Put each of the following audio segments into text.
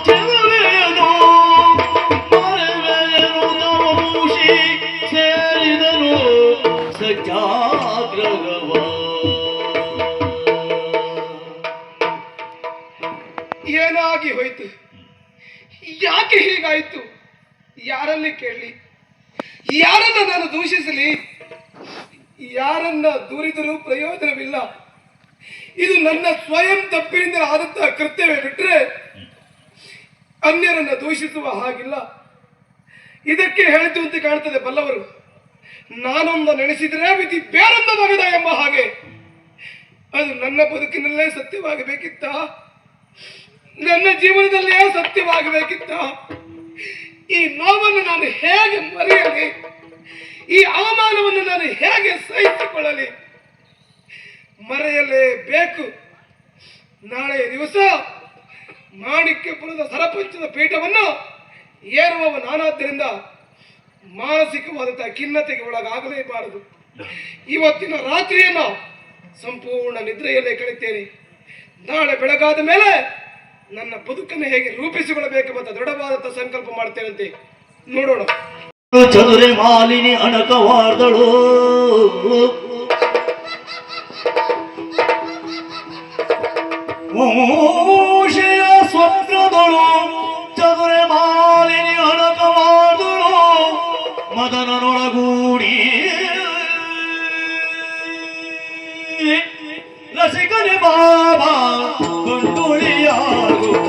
ಚೆಲುವೆಯನು ಮರೆವೆಯನು ತಮೂಷಿ ಸೇರಿದನು ಸತ್ಯಾಗ್ರಹವ. ಏನಾಗಿ ಹೋಯ್ತು? ಯಾಕೆ ಹೀಗಾಯಿತು? ಯಾರಲ್ಲಿ ಕೇಳಲಿ? ಯಾರನ್ನ ನಾನು ದೂಷಿಸಲಿ? ಯಾರನ್ನ ದೂರಿದರೂ ಪ್ರಯೋಜನವಿಲ್ಲ. ಇದು ನನ್ನ ಸ್ವಯಂ ತಪ್ಪಿನಿಂದ ಆದಂತಹ ಕರ್ತವ್ಯ ಬಿಟ್ಟರೆ ಅನ್ಯರನ್ನ ದೂಷಿಸುವ ಹಾಗಿಲ್ಲ. ಇದಕ್ಕೆ ಹೇಳಿತು ಅಂತ ಕಾಣ್ತದೆ ಬಲ್ಲವರು. ನಾನೊಂದು ನೆನೆಸಿದರೆ ವಿಧಿ ಬೇರೊಂದು ಮಗದ ಎಂಬ ಹಾಗೆ. ಅದು ನನ್ನ ಬದುಕಿನಲ್ಲೇ ಸತ್ಯವಾಗಬೇಕಿತ್ತ? ನನ್ನ ಜೀವನದಲ್ಲೇ ಸತ್ಯವಾಗಬೇಕಿತ್ತ? ಈ ನೋವನ್ನು ನಾನು ಹೇಗೆ ಮರೆಯಲಿ? ಈ ಅವಮಾನವನ್ನು ನಾನು ಹೇಗೆ ಸಹಿಸಿಕೊಳ್ಳಲಿ? ಮರೆಯಲೇಬೇಕು. ನಾಳೆಯ ದಿವಸ ಮಾಣಿಕ್ಯಪುರದ ಸರಪಂಚದ ಪೀಠವನ್ನು ಏರುವವ ನಾನಾದ್ದರಿಂದ ಮಾನಸಿಕವಾದಂತಹ ಖಿನ್ನತೆಗೆ ಒಳಗಾಗಲೇಬಾರದು. ಇವತ್ತಿನ ರಾತ್ರಿಯನ್ನು ಸಂಪೂರ್ಣ ನಿದ್ರೆಯಲ್ಲೇ ಕಳಿತೇನೆ. ನಾಳೆ ಬೆಳಗಾದ ಮೇಲೆ ನನ್ನ ಬದುಕನ್ನು ಹೇಗೆ ರೂಪಿಸಿಕೊಳ್ಳಬೇಕೆಂಬ ದೃಢವಾದಂತಹ ಸಂಕಲ್ಪ ಮಾಡ್ತೇನಂತೆ. ನೋಡೋಣ. ಚದುರೆ ಮಾಲಿನಿ ಅಣಕವಾರ್ದಳು ಮೂಷೆಯ ಸ್ವಪ್ನದಳು. ಚದುರೆ ಮಾಲಿನಿ ಅಣಕವಾರ್ದಳು ಮದನನೊಳಗೂಡಿ ರಸಿಕನೆ ಬಾಬಾ ಕೊಂಡುಳಿಯಾಗುತ್ತ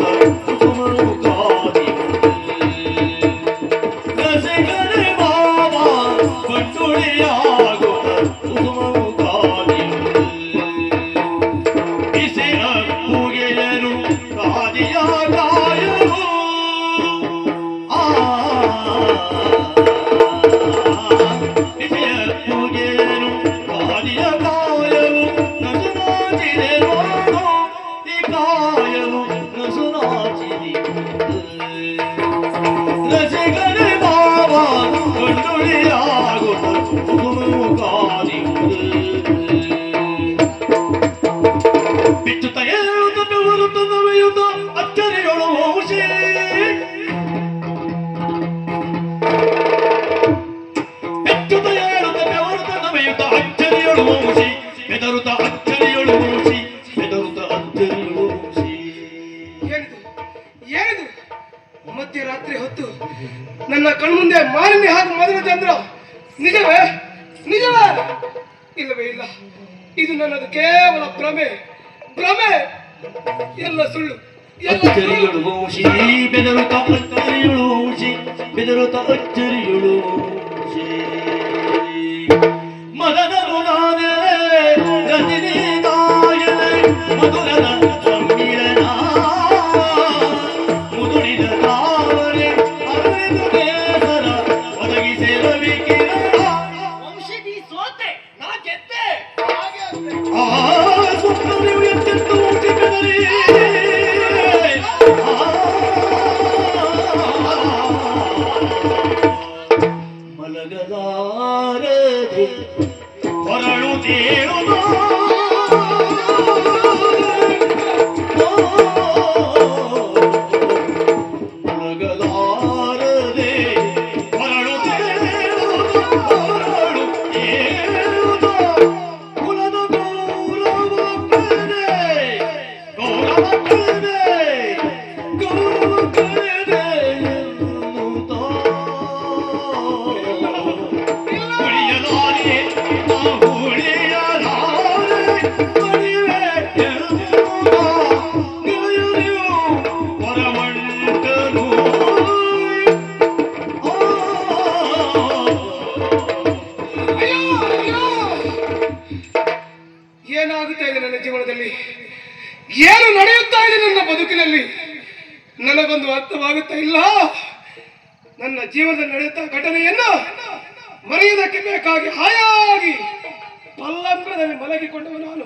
ಮಧ್ಯರಾತ್ರಿ ಹೊತ್ತು ನನ್ನ ಕಣ್ಮುಂದೆ ಮಾಲಿನ್ಯ ಹಾಗೂ ಮದನ ಚಂದ್ರ. ನಿಜವೇ? ನಿಜವೇ? ಇಲ್ಲವೇ ಇಲ್ಲ. ಇದು ನನ್ನದು ಕೇವಲ ಭ್ರಮೆ. ಭ್ರಮೆ ಎಲ್ಲ ಸುಳ್ಳು. ಬೆದರುತ್ತ ಅಚ್ಚರಿಯುಳು ಮದನರು ನಾನೇ ರಜನಿ ನಾಯನೆ ಮಧುರನ ಸಮ್ಮಿಲನ ಮುದುಡಿದ ಕಾವಲೆ ಅರಿದು ಬೇಸರ ಒದಗಿಸಿ ರವಿ ಕಿರಣ. ಔಷಧಿ ಸೋತೆ ನಾ ಗೆದ್ದೆ. ಆ ಸ್ವಪ್ನವು ಎತ್ತೆತ್ತು ಊಟಿಕದಲ್ಲಿ ಮಲಗಲಾರದೆ ಹೊರಳುತ್ತೇಳುವ ಮಲಗಲಾರದೆ ಹೊರಳುತ್ತೇಳುವ ಹೊರಳುತ್ತೇಳುವ ಕುಲದ ಗೌರವಕ್ಕೇನೆ ಗೌರವಕ್ಕೇನೆ ಗೌರವಕ್ಕೇನೆ ಎನ್ನುತ್ತಾ ಉಳಿಯಲಾರೆ ಉಳಿಯಲಾರೆ ಮಣಿವೆ ಎನ್ನುತ್ತಾ ನಿಲಯರಿಯು ಹೊರವಂಟನು. ಏನಾಗುತ್ತಾ ಇದೆ ನನ್ನ ಜೀವನದಲ್ಲಿ? ಏನು ನಡೆಯುತ್ತಾ ಇದೆ ನನ್ನ ಬದುಕಿನಲ್ಲಿ? ನನಗೊಂದು ಅರ್ಥವಾಗುತ್ತಾ ಇಲ್ಲ. ನನ್ನ ಜೀವನದಲ್ಲಿ ನಡೆಯುತ್ತಾ ಘಟನೆಯನ್ನು ಮರೆಯುವುದಕ್ಕೆ ಬೇಕಾಗಿ ಹಾಯಾಗಿ ಪಲ್ಲಂಗದಲ್ಲಿ ಮಲಗಿಕೊಂಡವ ನಾನು.